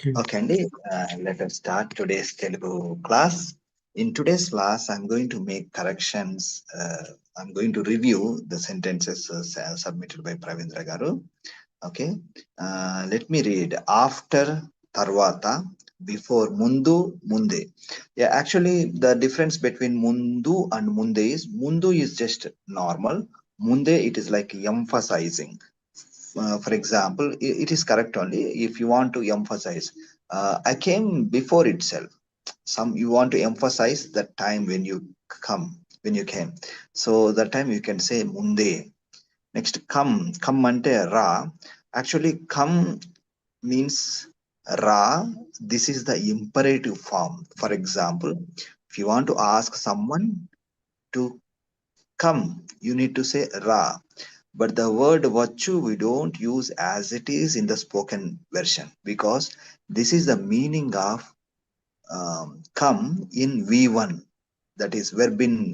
Okay, Andy. Let us start today's Telugu class. In today's class, I'm going to make corrections. I'm going to review the sentences submitted by Pravindra Garu. Okay. Let me read. After Tarvata, before Mundu, Munde. Yeah, actually, the difference between Mundu and Munde is Mundu is just normal. Munde, it is like emphasizing. For example, it is correct only if you want to emphasize. I came before itself. Some you want to emphasize the time when you come, when you came. So that time you can say munde. Next, come ante ra. Actually, come means ra. This is the imperative form. For example, if you want to ask someone to come, you need to say ra. But the word vachu we don't use as it is in the spoken version, because this is the meaning of come in V1, that is verb in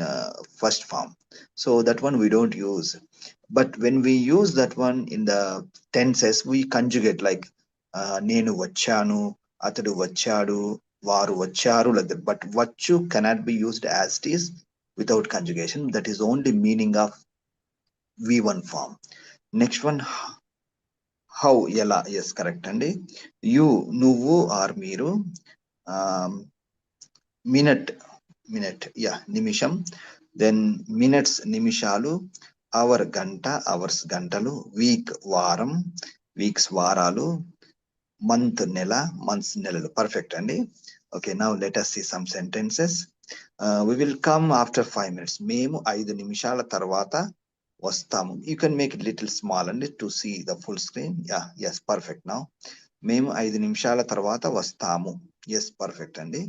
first form. So that one we don't use. But when we use that one in the tenses, we conjugate like nenu vachanu, atadu vachadu, varu vacharu, like that. But vachu cannot be used as it is without conjugation. That is only meaning of V1 form. Next one, how, ఎలా, yes, correct అండి. You, నువ్వు or మీరు. Minute, yeah, నిమిషం. Then minutes, నిమిషాలు. Hour, గంట, hours, గంటలు. Week, వారం, weeks, వారాలు. Month, నెల, months, నెలలు. Perfect అండి. Okay, now let us see some sentences. We will come after 5 minutes. మేము 5 నిమిషాల తర్వాత వస్తాము. You can make it little small and to see the full screen. Yeah, yes, perfect. Now మేము 5 నిమిషాల తర్వాత వస్తాము. Yes, perfect అండి.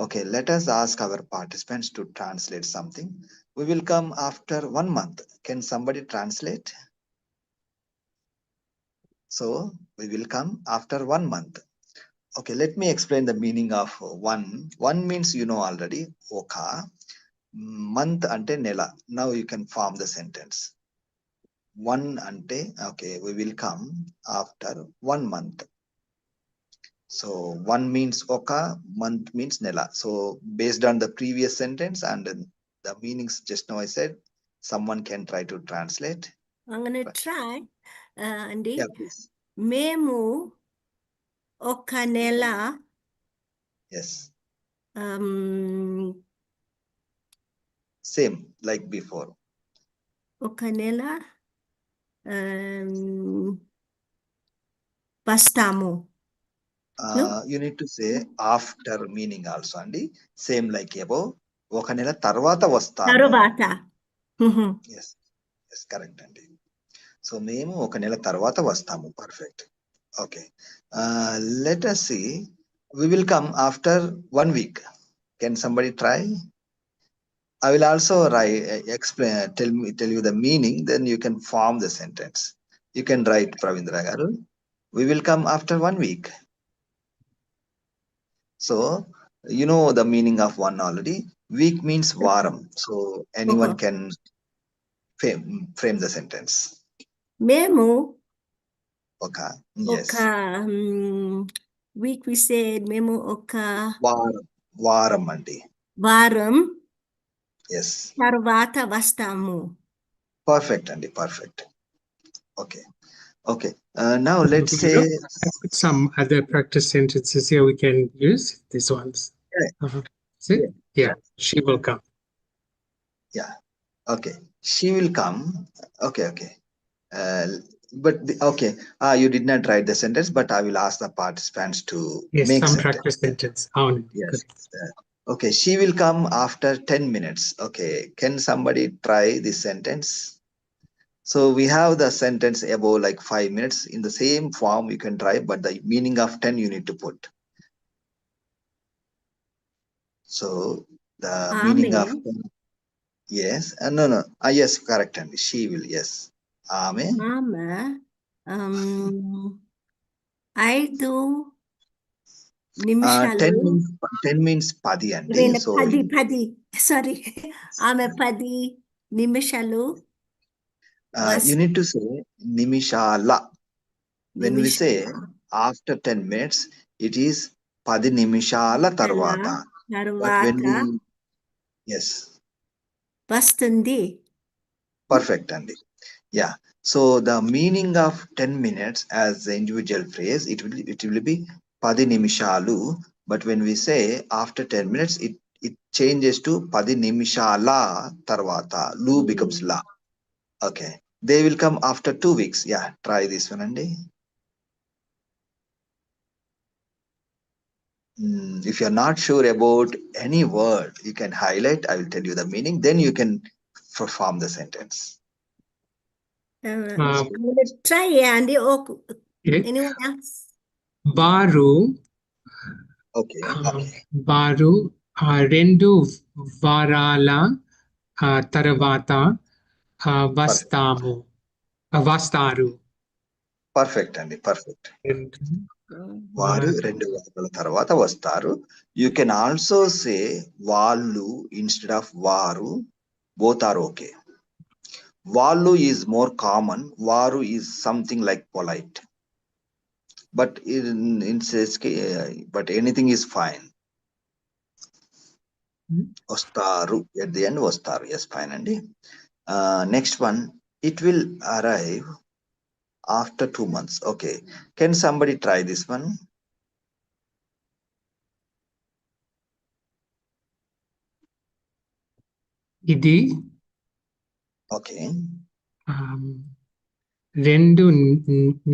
Okay, let us ask our participants to translate something. We will come after 1 month. Can somebody translate? So we will come after 1 month. Okay, let me explain the meaning of one. One means you know already. Oka. Month ante nela. Now you can form the sentence. One ante, okay, we will come after 1 month. So one means oka, month means nela. So based on the previous sentence and the meanings just now I said, someone can try to translate. I'm going to try. Andy, Yeah, please. మేము ఒక నెల Yes. um, Same like before. ఒక నెల వస్తాము. You need to say after meaning also, Andy. Same like above. ఒక నెల తర్వాత వస్తాము. తరువాత. Yes, yes, correct అండి. సో మేము ఒక నెల తర్వాత వస్తాము. Perfect. Okay. Let us see. We will come after 1 week. Can somebody try? I will also explain, tell you the meaning. Then you can form the sentence. You can write, Pravindra Garu. We will come after 1 week. So you know the meaning of one already. Week means varam. So anyone can frame the sentence. మేము Okay. ఒక Yes. week we said మేము ఒక వారం అండి. వారం Yes. తర్వాత వస్తాము. Perfect అండి. Perfect. Okay. Okay. Now let's say some other practice sentences here we can use. These ones. See? Yeah. She will come. Yeah. Okay. She will come. Okay. Okay. But okay. You did not write the sentence, but I will ask the participants to make some sentence. practice sentence. Yes. Okay. She will come after 10 minutes. Okay. Can somebody try this sentence? So we have the sentence above like 5 minutes. In the same form you can try, but the meaning of 10 you need to put. So the meaning of 10, yes. No. Yes, correct. And she will, yes. Ame. 5 నిమిషాలు. 10 means 10 అండి. So 10 sorry. ఆమె 10 నిమిషాలు. You need to say నిమిషాల. When we say after 10 minutes, It is 10 నిమిషాల తర్వాత. But when తర్వాత we, yes, వస్తుంది. perfect అండి. Yeah. So the meaning of 10 minutes as the individual phrase, it will be 10 నిమిషాలు. But when we say after 10 minutes, it changes to 10 నిమిషాల తర్వాత. Lu becomes la. Okay. They will come after 2 weeks. Yeah. Try this one, Andy. If you're not sure about any word, you can highlight. I will tell you the meaning. Then you can perform the sentence. Try Andy. Okay. Anyone else? Baru, Okay. Okay. Baru, రెండు వారాల తర్వాత వస్తారు. Perfect, Andy. Perfect. వారు 2 వారాల తర్వాత వస్తారు. You can also say వాళ్ళు instead of వారు. Both are okay. వాళ్ళు is more common. వారు is something like polite. But but anything is fine. వస్తారు at the end వస్తారు. Yes, fine, Andy. Next one, it will arrive after 2 months. Okay. Can somebody try this one? ఇది Okay. 2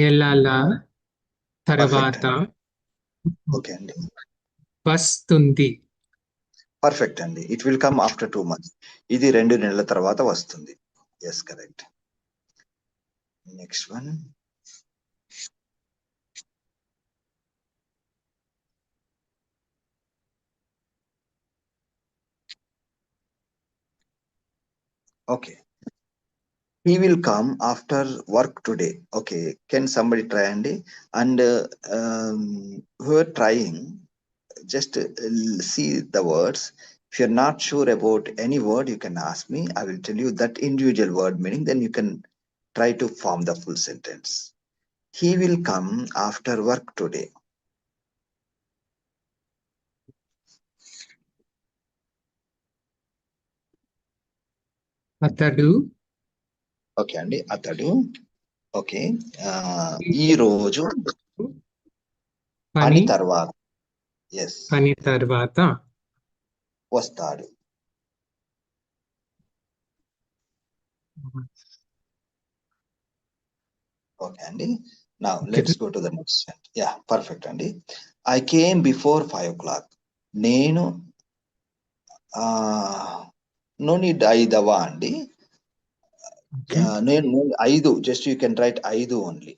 నెలల తర్వాత Okay, Andy. వస్తుంది. Perfect, Andy. It will come after 2 months. ఇది 2 నెలల తర్వాత వస్తుంది. Yes, correct. Next one. Okay. He will come after work today. Okay. Can somebody try, Andy? And who are trying, just see the words. If you're not sure about any word, you can ask me. I will tell you that individual word meaning. Then you can try to form the full sentence. He will come after work today. అతడు okay అండి. అతడు okay ఈ రోజు పని తర్వాత పని తర్వాత వస్తాడు. ఓకే అండి. Now let's go to the next sentence. Yeah, perfect, Andy. I came before 5 o'clock. నేను no need ఐదవా అండి. నేను 5, just you can write 5 only.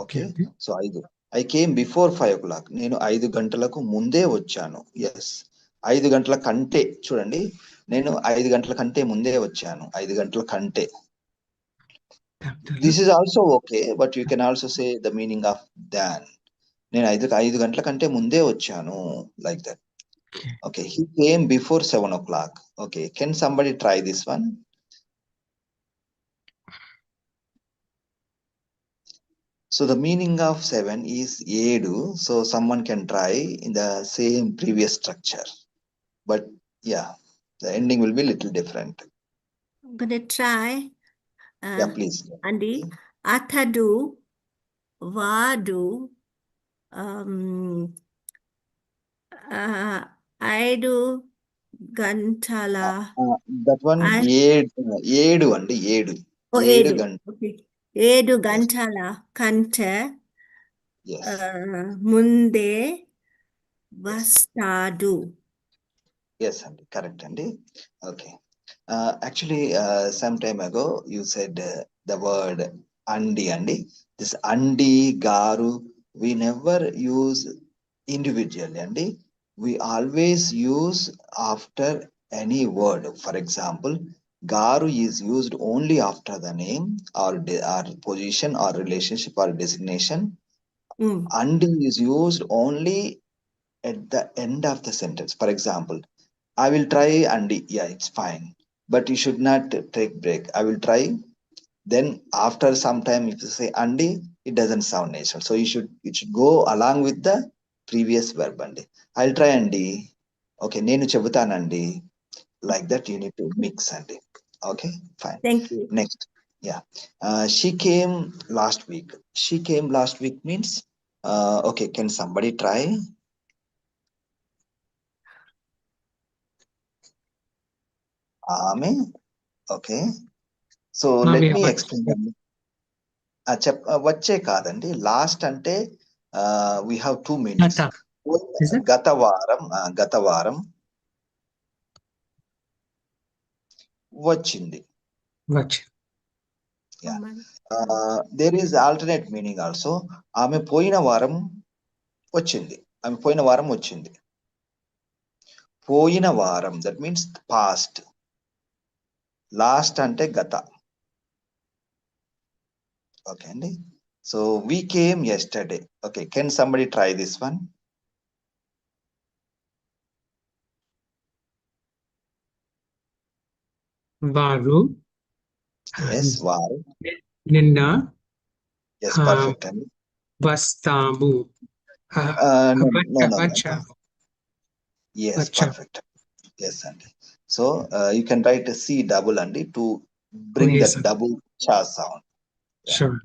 Okay. So 5. I came before 5 o'clock. నేను 5 గంటలకు ముందే వచ్చాను. Yes. 5 గంటల కంటే చూడండి, నేను 5 గంటల కంటే ముందే వచ్చాను. 5 గంటల కంటే. This is also okay, but you can also say the meaning of than. నేను 5 గంటల కంటే ముందే వచ్చాను, like that. Okay. He came before 7 o'clock. Okay. Can somebody try this one? So the meaning of 7 is 7. So someone can try in the same previous structure. But yeah, the ending will be a little different. I'm going to try. Yeah, please. Andy, అతడు వాడు 5 గంటల that one 7 అండి. 7 గంటలు. 7 గంటల కంటే ముందే వస్తాడు. Yes, Andy. Correct, Andy. Okay. Actually, some time ago, you said the word Andi, Andy. This Andi, Garu, we never use individually, Andy. We always use after any word. For example, Garu is used only after the name or position or relationship or designation. Andi is used only at the end of the sentence. For example, I will try Andi. Yeah, it's fine. But you should not take break. I will try. Then after some time, if you say Andi, it doesn't sound natural. So it should go along with the previous verb అండి. I'll try అండి. Okay, నేను చెబుతానండి. Like that you need to mix అండి. Okay, fine. Thank you. Next, ya, she came last week. She came last week means, okay, can somebody try? ఆమె, okay, so let me explain. వచ్చే కాదండి, last అంటే we have two meanings. గత వారం వచ్చింది. There is alternate meaning also. ఆమె పోయిన వారం వచ్చింది. పోయిన వారం, దట్ మీన్స్ పాస్ట్. లాస్ట్ అంటే గత. ఓకే అండి. So we came yesterday. Okay, can somebody try this one? వారు. Yes, వారు. నిన్న. Yes, perfect అండి. వస్తాము. వచ్చాము. Yes, perfect. Yes అండి. So you can write a C double అండి to bring that double cha sound. Yeah. Sure.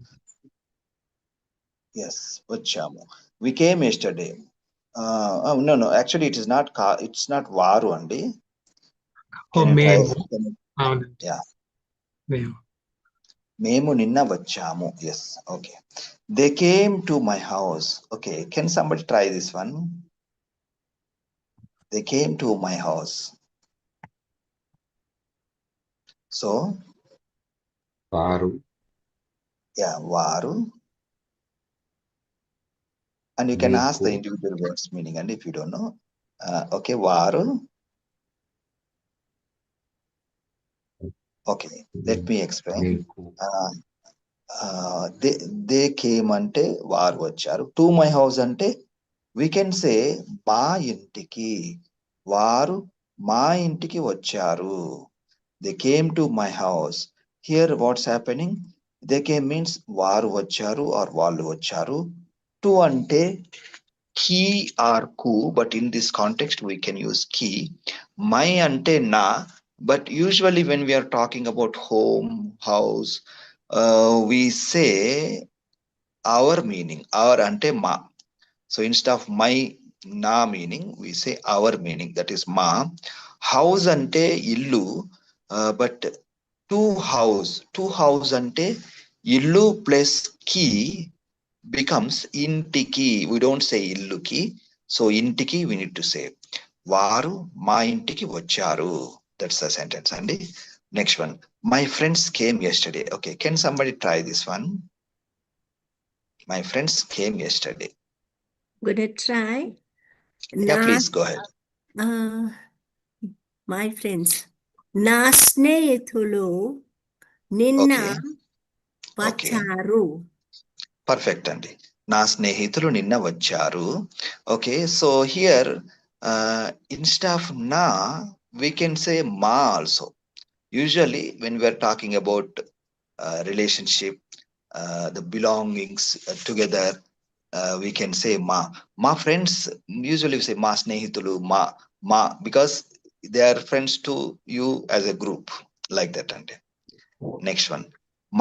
Yes, వచ్చాము. We came yesterday. No, actually it is not it's not వారు అండి. Yeah. మేము నిన్న వచ్చాము. Yes, okay. They came to my house. Okay, can somebody try this one? They came to my house. So వారు. Yeah, వారు. And you can ask the individual words meaning, and if you don't know, okay, వారు. Okay, let me explain. They came అంటే వారు వచ్చారు. To my house అంటే we can say మా ఇంటికి. వారు మా ఇంటికి వచ్చారు. They came to my house. Here what's happening? They came means వారు వచ్చారు or వాళ్ళు వచ్చారు. To అంటే key or ku, but in this context we can use key. My ante na, but usually when we are talking about home, house, we say our meaning. Our ante ma. So instead of my na meaning, we say our meaning, that is ma. House ante illu, but two house ante illu plus key becomes intiki. We don't say illuki. So intiki we need to say varu ma intiki vacharu. That's the sentence. Andy. Next one. My friends came yesterday. Okay, can somebody try this one? My friends came yesterday. Gonna try. Yeah, please go ahead. My friends. నా స్నేహితులు నిన్న వచ్చారు. Perfect అండి. నా స్నేహితులు నిన్న వచ్చారు. Okay, so here instead of na, we can say ma also. Usually when we are talking about relationship, the belongings together, we can say ma. Ma friends, usually we say ma snehitulu, ma, because they are friends to you as a group, like that. And next one.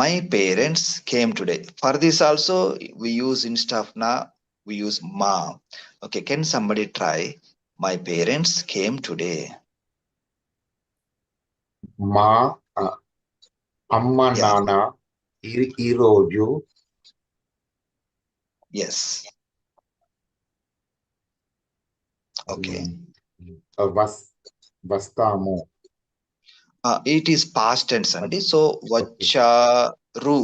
My parents came today. For this also we use instead of na, we use ma. Okay, can somebody try? My parents came today. మా అమ్మ నాన్న ఈ రోజు. Yes. Okay. వస్తాము. It is past tense అండి. So వచ్చారు.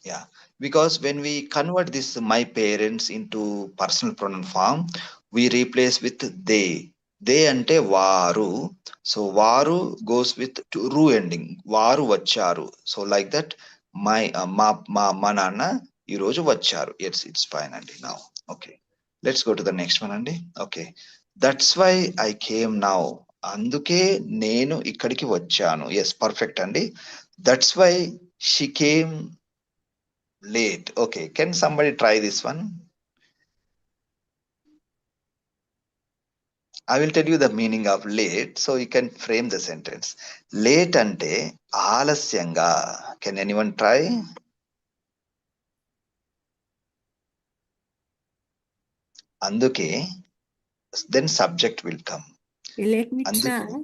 Yeah, because when we convert this my parents into personal pronoun form, we replace with they. They ante varu. So varu goes with ru ending. Varu vacharu. So like that, my ma nana ee roju vacharu. Yes, it's fine andi now. Okay, let's go to the next one andi. Okay, that's why I came now. అందుకే నేను ఇక్కడికి వచ్చాను. Yes, perfect అండి. That's why she came late. Okay, can somebody try this one? I will tell you the meaning of late, so you can frame the sentence. Late ante ఆలస్యంగా. Can anyone try? అందుకే, then subject will come. Let me అందుకే. try.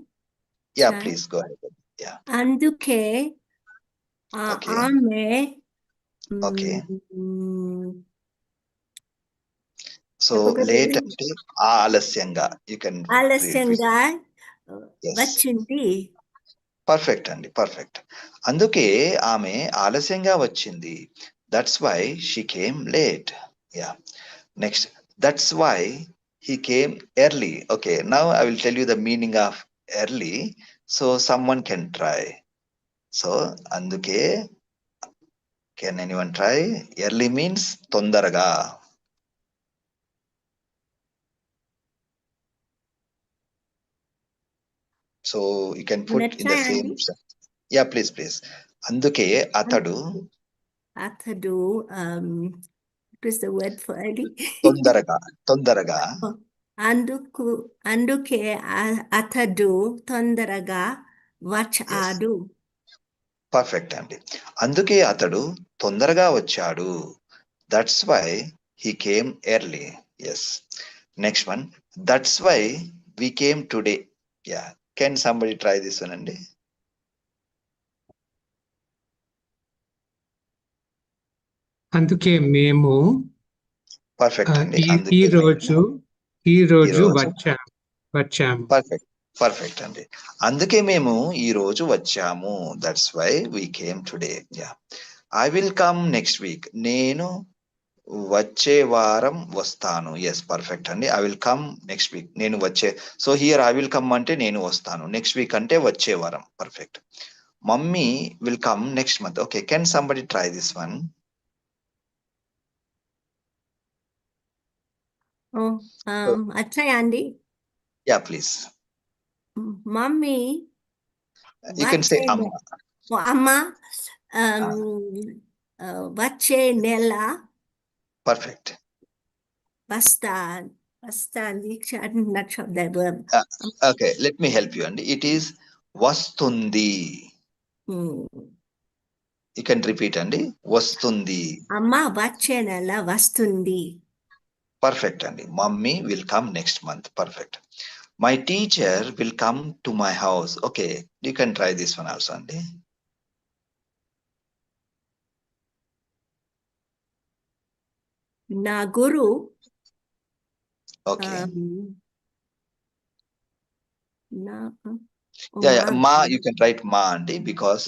Yeah, Try. please go ahead. Yeah. అందుకే Okay. ఆమె Okay. మ్, So late ante ఆలస్యంగా. You can repeat. ఆలస్యంగా Yes. వచ్చింది. Perfect అండి, perfect. అందుకే ఆమె ఆలస్యంగా వచ్చింది. That's why she came late. Yeah. Next, that's why he came early. Okay, now I will tell you the meaning of early, so someone can try. So అందుకే, can anyone try? Early means తొందరగా. So you can put in the same. Yeah, please, please. అందుకే అతడు. అతడు what is the word for early? తొందరగా, తొందరగా. అందుకే అతడు తొందరగా వచ్చాడు. పర్ఫెక్ట్ అండి. అందుకే అతడు తొందరగా వచ్చాడు. That's why he came early. Yes. Next one, that's why we came today. Yeah, can somebody try this one అండి? అందుకే మేము పర్ఫెక్ట్ అండి. ఈ రోజు వచ్చాము. పర్ఫెక్ట్, పర్ఫెక్ట్ అండి. అందుకే మేము ఈ రోజు వచ్చాము. That's why we came today. Ya. I will come next week. నేను వచ్చే వారం వస్తాను. ఎస్, పర్ఫెక్ట్ అండి. I will come next week. నేను వచ్చే, so here I will come అంటే నేను వస్తాను, నెక్స్ట్ వీక్ అంటే వచ్చే వారం. Perfect. Mummy will come next month. Okay, can somebody try this one? అచ్చయ్య అండి. Ya, please. Mummy you can say అమ్మ. అమ్మ వచ్చే నెల పర్ఫెక్ట్. వస్తాంది. Okay, let me help you అండి. ఇట్ ఈస్ వస్తుంది. యూ కెన్ రిపీట్ అండి. వస్తుంది. అమ్మ వచ్చే నెల వస్తుంది. పర్ఫెక్ట్ అండి. Mummy will come next month. Perfect. My teacher will come to my house. Okay, you can try this one also అండి. నా గురు. Okay. Ma, you can write ma andi, because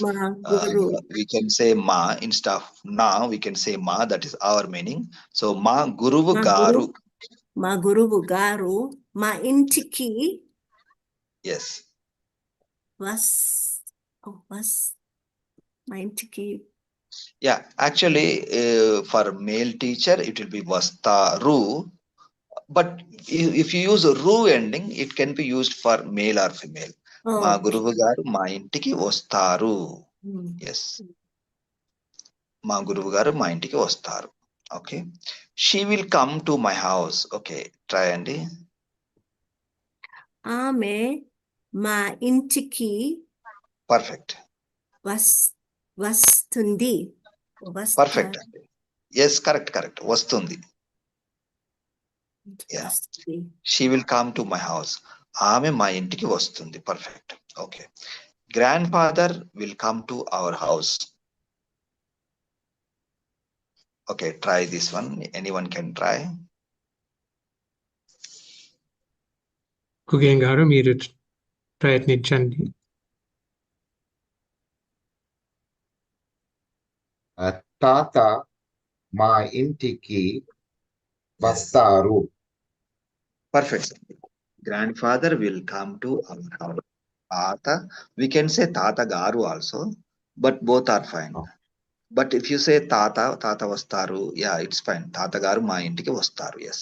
we can say ma instead of na, we can say ma. That is our meaning. So ma guruvu garu. మా గురువు గారు మా ఇంటికి Yes. మా ఇంటికి. Yeah, actually, for male teacher it will be vastaru, but if you use ru ending, it can be used for male or female. మా గురువు గారు మా ఇంటికి వస్తారు. ఎస్, మా గురువు గారు మా ఇంటికి వస్తారు. Okay. She will come to my house. Okay, try అండి. ఆమె మా ఇంటికి పర్ఫెక్ట్. వస్తుంది. పర్ఫెక్ట్ అండి. Yes, correct, correct. వస్తుంది. She will come to my house. ఆమె మా ఇంటికి వస్తుంది. Perfect. Okay. Grandfather will come to our house. Okay, try this one. Anyone can try. కుగేన్ గారు మీరు ప్రయత్నించండి. తాత మా ఇంటికి వస్తారు. Perfect. Grandfather will come to our house. తాత, we can say తాత గారు also, but both are fine. But if you say తాత వస్తారు, yeah, it's fine. తాత గారు మా ఇంటికి వస్తారు. Yes.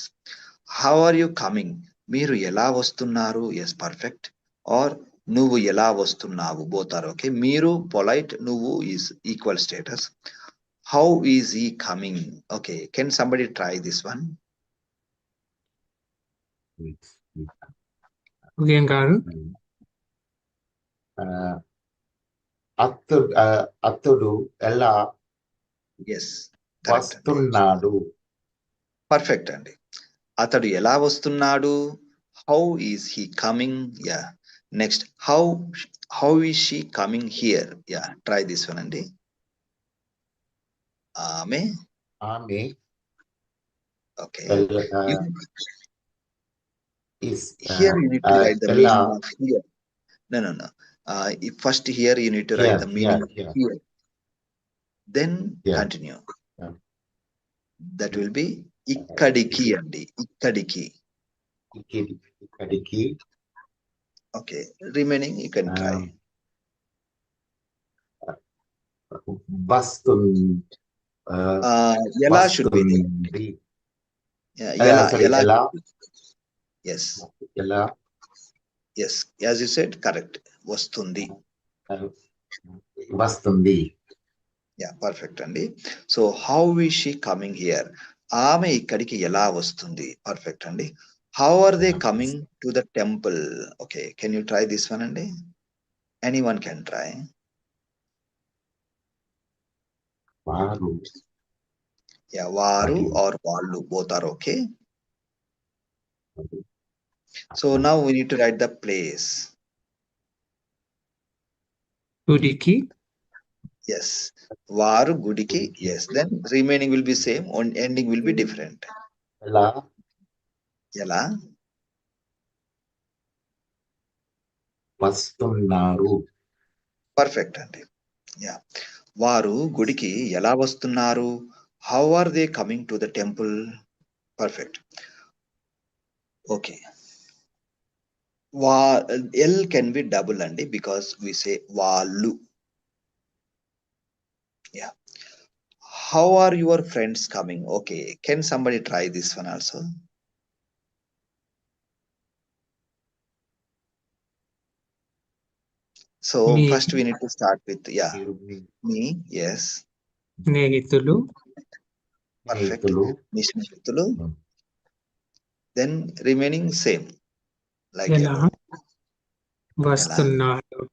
How are you coming? మీరు ఎలా వస్తున్నారు? Yes, perfect. Or నువ్వు ఎలా వస్తున్నావు? Both are okay. మీరు polite, నువ్వు is equal status. How is he coming? Okay, can somebody try this one? ఉదయం గారు అతడు ఎలా ఎస్ కరెక్ట్ అండి. వస్తున్నాడు? పర్ఫెక్ట్ అండి. అతడు ఎలా వస్తున్నాడు? How is he coming? Yeah. Next how is she coming here? Yeah, try this one అండి. ఆమె. Okay. Here you need to write the meaning of here. No. First here you need to write the meaning of here. Then continue. That will be ikkadiki andi. Ikkadiki. ఇక్కడికి Okay. Remaining you can try. Ela should be there. Yeah, ela. Yes. ఎలా Yes. As you said, correct. Vastundi. వస్తుంది? Yeah, perfect అండి. So how is she coming here? ఆమె ఇక్కడికి ఎలా వస్తుంది? Perfect అండి. How are they coming to the temple? Okay, can you try this one అండి? Anyone can try. వారు. Yeah, వారు or వాళ్ళు, both are okay. So now we need to write the place. గుడికి. Yes, వారు గుడికి. Yes, then remaining will be same, ending will be different. ఎలా వస్తున్నారు? Perfect అండి. యా, వారు గుడికి ఎలా వస్తున్నారు? How are they coming to the temple? Perfect. Okay. L can be double అండి, బికాస్ వి సే వాళ్ళు. Yeah, how are your friends coming? Okay, can somebody try this one also? So first we need to start with me. Yes. స్నేహితులు. Perfect. మీ స్నేహితులు. Then remaining same. Like ఎలా వస్తున్నారు?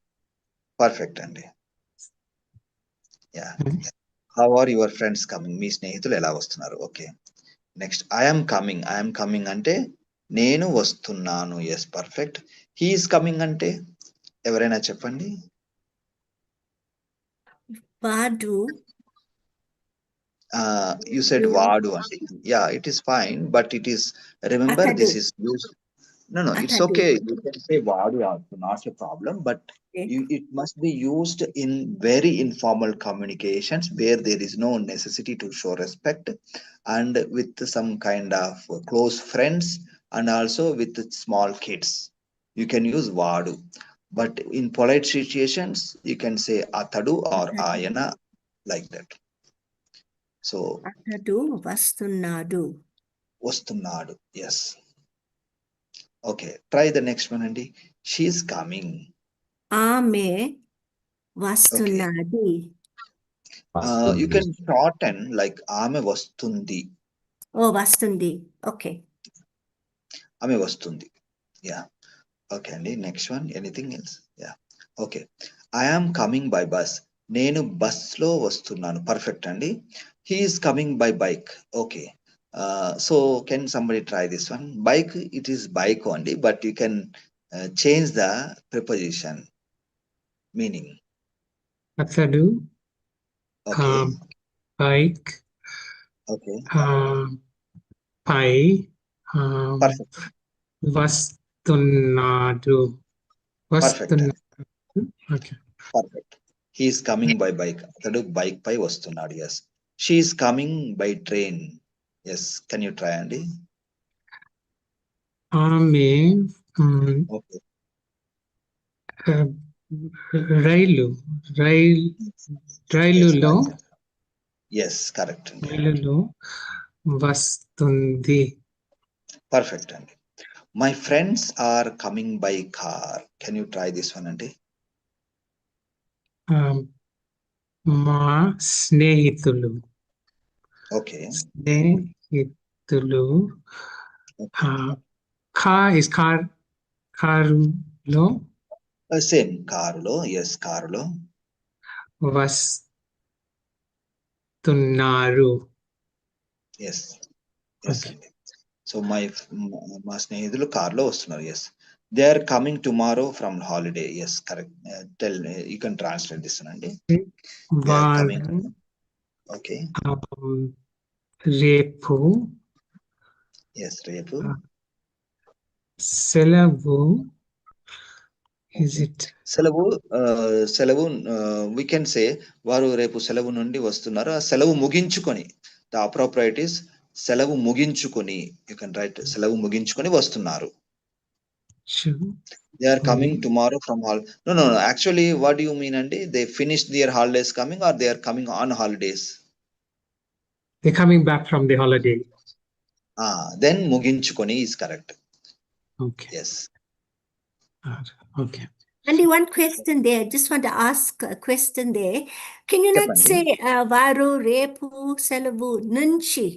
Perfect అండి. Ya, how are your friends coming? మీ స్నేహితులు ఎలా వస్తున్నారు? Okay. Next I'm coming. I'm coming అంటే నేను వస్తున్నాను. Yes, perfect. హీఈస్ కమింగ్ అంటే ఎవరైనా చెప్పండి. వాడు. You said వాడు అండి. Yeah, it is fine, but it is, remember this is used. No, it's okay. You can say vaadu also, not a problem. But it must be used in very informal communications where there is no necessity to show respect, and with some kind of close friends, and also with small kids. You can use vaadu. But in polite situations, you can say atadu or ayana, like that. So అతడు వస్తున్నాడు. వస్తున్నాడు. Yes. Okay, try the next one అండి. She's coming. ఆమె వస్తున్నది. You can shorten like ఆమె వస్తుంది. వస్తుంది. Okay, ఆమె వస్తుంది. యా, ఓకే అండి. Next one, anything else? Yeah, okay. I am coming by bus. నేను బస్ లో వస్తున్నాను. పర్ఫెక్ట్ అండి. He is coming by bike. Okay. So can somebody try this one? Bike, it is bike only, but you can change the preposition meaning. అతడు. Okay. Bike. Okay. పై. Perfect. వస్తున్నాడు. Okay. Perfect. He is coming by bike. అతడు bike పై వస్తున్నాడు. Yes. She is coming by train. Yes. Can you try అండి? ఆమె Okay. రైలులో. Yes, correct. రైలులో వస్తుంది. Perfect అండి. My friends are coming by car. Can you try this one అండి? మా స్నేహితులు. Okay. స్నేహితులు. Car is car. కారులో సేమ్ కారులో, ఎస్ కారులో. వస్తున్నారు. Yes yes Okay. అండి. సో మా స్నేహితులు కార్లో వస్తున్నారు. Yes they are coming tomorrow from holiday. Yes correct. Tell you can translate this అండి. They are coming. వారు ఓకే. రేపు ఎస్ రేపు సెలవు. Is Okay. it సెలవు we can say వారు రేపు సెలవు నుండి వస్తున్నారు. ఆ సెలవు ముగించుకొని, ద అప్రోప్రియట్ ఇస్ సెలవు ముగించుకొని. యూ కెన్ రైట్ సెలవు ముగించుకొని వస్తున్నారు. They are coming tomorrow from no. Actually, what do you mean, Andy? They finished their holidays coming, or they are coming on holidays? they're coming back from the holiday? Then muginchukoni is correct. Okay. Yes. Okay. Andy, one question there. Just want to ask a question there. Can you not Cheppandi. say varu, repu, selavu, nunchi?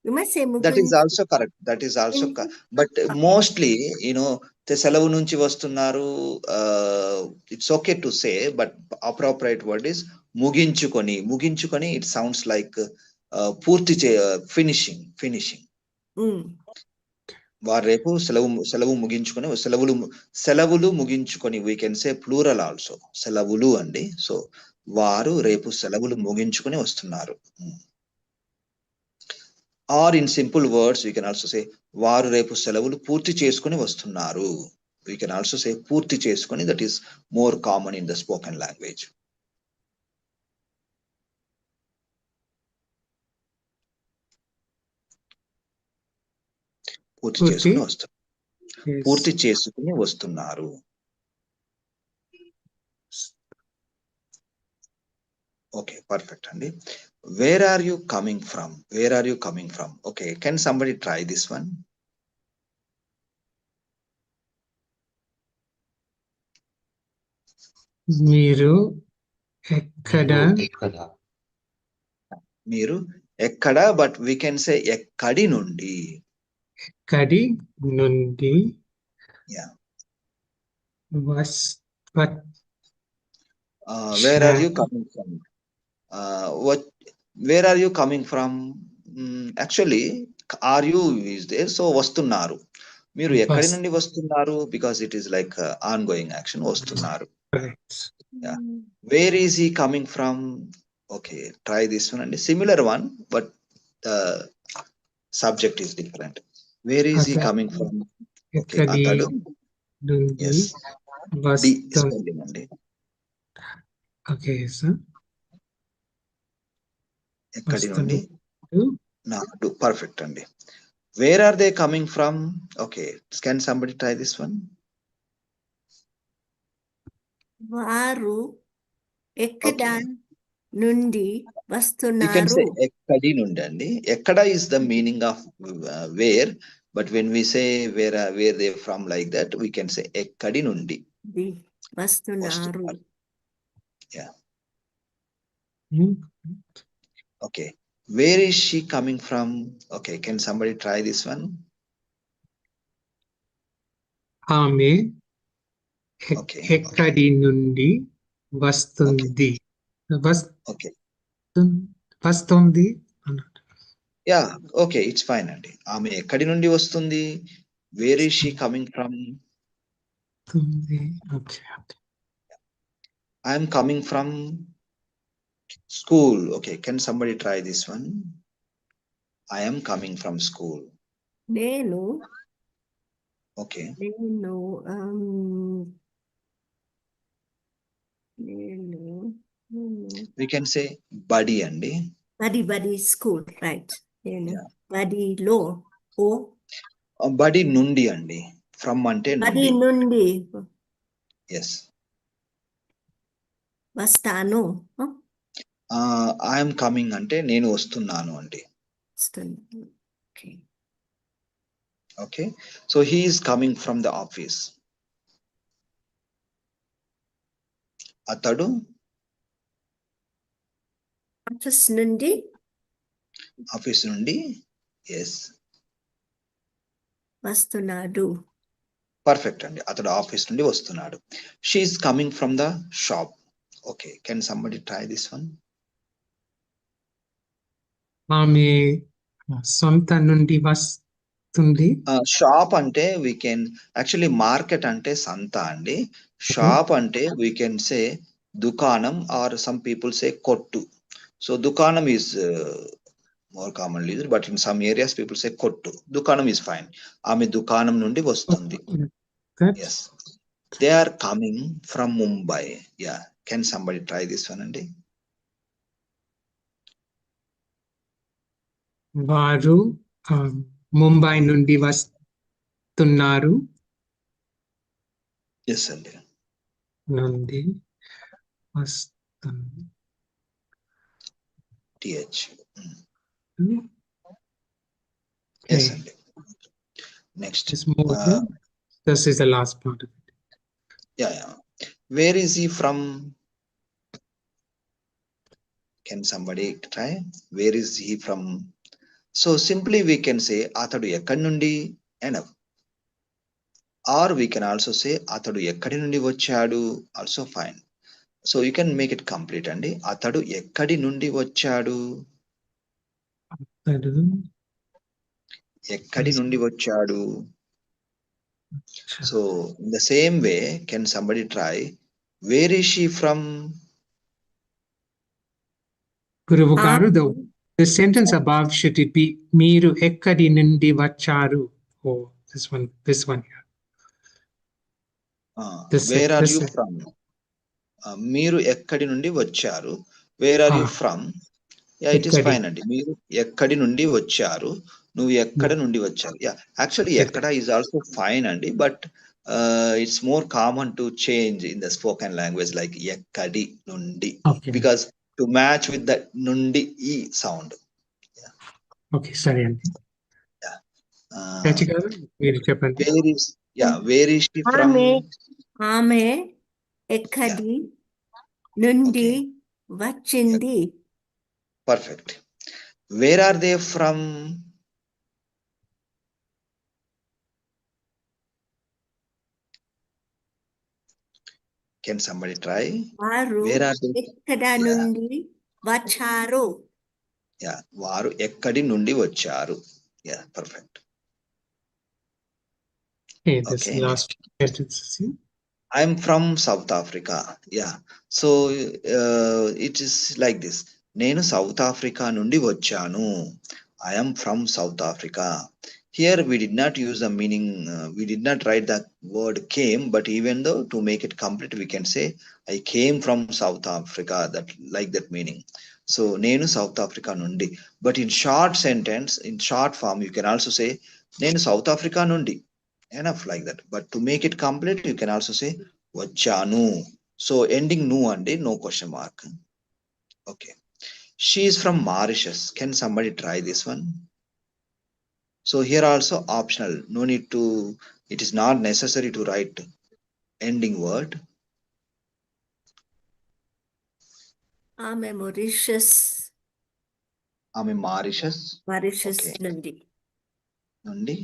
You must say That is mugunchi. also correct. That is also but mostly, the సెలవు నుంచి వస్తున్నారు. It's okay to say, but appropriate word is ముగించుకొని. ముగించుకొని, it sounds like పూర్తి finishing. వారు రేపు సెలవు ముగించుకొని సెలవులు ముగించుకొని, we can say plural also. సెలవులు అండి. సో వారు రేపు సెలవులు ముగించుకొని వస్తున్నారు. Or in simple words we can also say వారు రేపు సెలవులు పూర్తి చేసుకుని వస్తున్నారు. వీ కెన్ ఆల్సో సే పూర్తి చేసుకొని. That is more common in the spoken language. పూర్తి చేసుకుని వస్తున్నారు. పూర్తి చేసుకుని వస్తున్నారు. ఓకే, పర్ఫెక్ట్ అండి. Where are you coming from? Where are you coming from? Okay, can somebody try this one? మీరు ఎక్కడ? మీరు ఎక్కడ, బట్ వీ కెన్ సే ఎక్కడి నుండి. ఎక్కడి నుండి where are you coming from? Where are you coming from? Actually are you is there, so వస్తున్నారు. మీరు ఎక్కడి నుండి వస్తున్నారు? Because it is like on going action. వస్తున్నారు. Where is he coming from? Okay, try this one అండి. Similar one, but subject is different. Where is he coming from? Okay, అతడు spelling అండి. Okay sir. ఎక్కడి నుండి? నాడు. Perfect అండి. Where are they coming from? Okay, can somebody try this one? వారు ఎక్కడ నుండి వస్తున్నారు? You can say ఎక్కడి నుండి అండి. ఎక్కడ is the meaning of where, but when we say where they from like that, we can say ఎక్కడి నుండి వస్తున్నారు. Yeah. Okay. Where is she coming from? Okay, can somebody try this one? ఆమె Okay. ఎక్కడి నుండి వస్తుంది? Okay. వస్తుంది. Yeah, okay, it's fine అండి. ఆమె ఎక్కడి నుండి వస్తుంది? Where is she coming from? Okay. I am coming from school. Okay, can somebody try this one? I am coming from school. నేను Okay. We can say buddy అండి. బడి school, right. బడి లో బడి నుండి అండి. ఫ్రమ్ అంటే బడి నుండి ఎస్. వస్తాను. ఐఎమ్ కమింగ్ అంటే నేను వస్తున్నాను అండి. Okay, so he is coming from the office. అతడు ఆఫీస్ నుండి ఎస్ వస్తున్నాడు. పర్ఫెక్ట్ అండి. అతడు ఆఫీస్ నుండి వస్తున్నాడు. She is coming from the shop. Okay, can somebody try this one? ఆమె సొంత నుండి వస్తుంది. షాప్ అంటే వీ కెన్ యాక్చువల్లీ, మార్కెట్ అంటే సంత అండి. షాప్ అంటే వీ కెన్ సే దుకాణం, ఆర్ సమ్ పీపుల్ సే కొట్టు. సో దుకాణం is more commonly used, but in some areas people say kottu. Dukanam is fine. Ame dukanam nundi vastundi. Yes. They are coming from Mumbai. Yeah. Can somebody try this one, Andy? వారు ముంబై నుండి వస్తున్నారు. Yes, Andy. నుండి వస్తున్నారు. TH. Okay. Yes, Andy. Next. This is the last part of it. Yeah. Where is he from? Can somebody try? Where is he from? So simply we can say atadu ekkadi nundi, enough. Or we can also say atadu ekkadi nundi vachadu, also fine. So you can make it complete, Andy. Atadu ekkadi nundi vachadu. Atadu ekkadi nundi vachadu. So in the same way, can somebody try? Where is she from? Guruvu garu, the sentence above, should it be Meeru ekkadi nundi vacharu? Oh, this one here. Where are you from? Meeru ekkadi nundi vacharu. Where are you from? Yeah, it is fine, Andy. Meeru ekkadi nundi vacharu. నువ్వు ఎక్కడ నుండి వచ్చావు? Yeah, actually ekkada is also fine, Andy, but it's more common to change in the spoken language like ekkadi nundi, because to match with the nundi e sound. Yeah. Okay, sorry, Andy. Yeah. Where is she from? ఆమె ఎక్కడి నుండి వచ్చింది. Perfect. Where are they from? Can somebody try? వారు ఎక్కడి నుండి వచ్చారు. Yeah, వారు ఎక్కడి నుండి వచ్చారు. Yeah, perfect. Okay, last sentences. I'm from South Africa. Yeah, so it is like this. నేను సౌత్ ఆఫ్రికా నుండి వచ్చాను. I am from South Africa. Here we did not use the meaning, we did not write the word came, but even though to make it complete, we can say I came from South Africa, that like that meaning. So nenu South Africa nundi. But in short sentence, in short form, you can also say nenu South Africa nundi. Enough like that. But to make it complete, you can also say vachanu. So ending nu andi, no question mark. Okay. She is from Mauritius. Can somebody try this one? So here also optional. No need to, it is not necessary to write ending word. ఆమె Mauritius. ఆమె Mauritius. Mauritius నుండి. నుండి.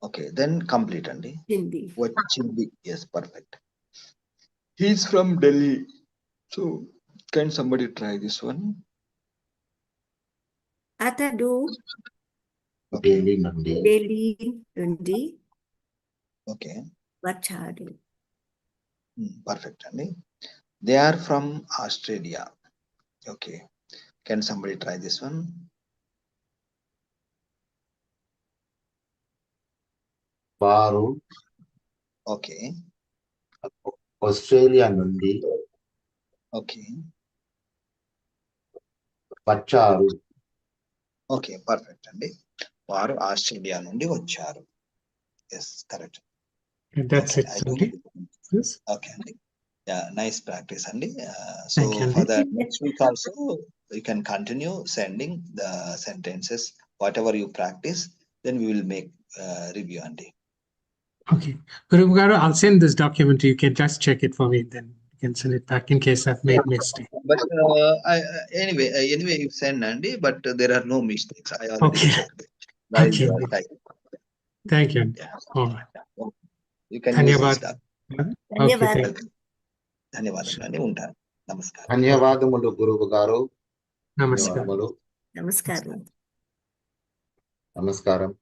Okay, then complete అండి. వచ్చింది. Yes, perfect. He is from Delhi. So can somebody try this one? అతడు ఢిల్లీ నుండి Okay. వచ్చాడు. Perfect అండి. They are from Australia. Okay. Can somebody try this one? వారు Okay. ఆస్ట్రేలియా నుండి Okay. వచ్చారు. Okay, perfect అండి. వారు ఆస్ట్రేలియా నుండి వచ్చారు. Yes, correct. That's it. Yes. Okay, అండి. Yeah, nice practice, Andy. So for the next week also, you can continue sending the sentences, whatever you practice, then we will make review, Andy. Okay, Guruvu garu, I'll send this document. You can just check it for me, then you can send it back in case I've made mistake. But anyway, you send, Andy, but there are no mistakes. I already checked. Okay. Thank you. Yeah. All right. You can use ధన్యవాదాలు. this. Okay, ధన్యవాదాలు. thank you. ధన్యవాదాలు అని ఉంటాను. నమస్కారం. ధన్యవాదములు గురువు గారు. నమస్కారం. ధన్యవాదములు. నమస్కారం. నమస్కారం.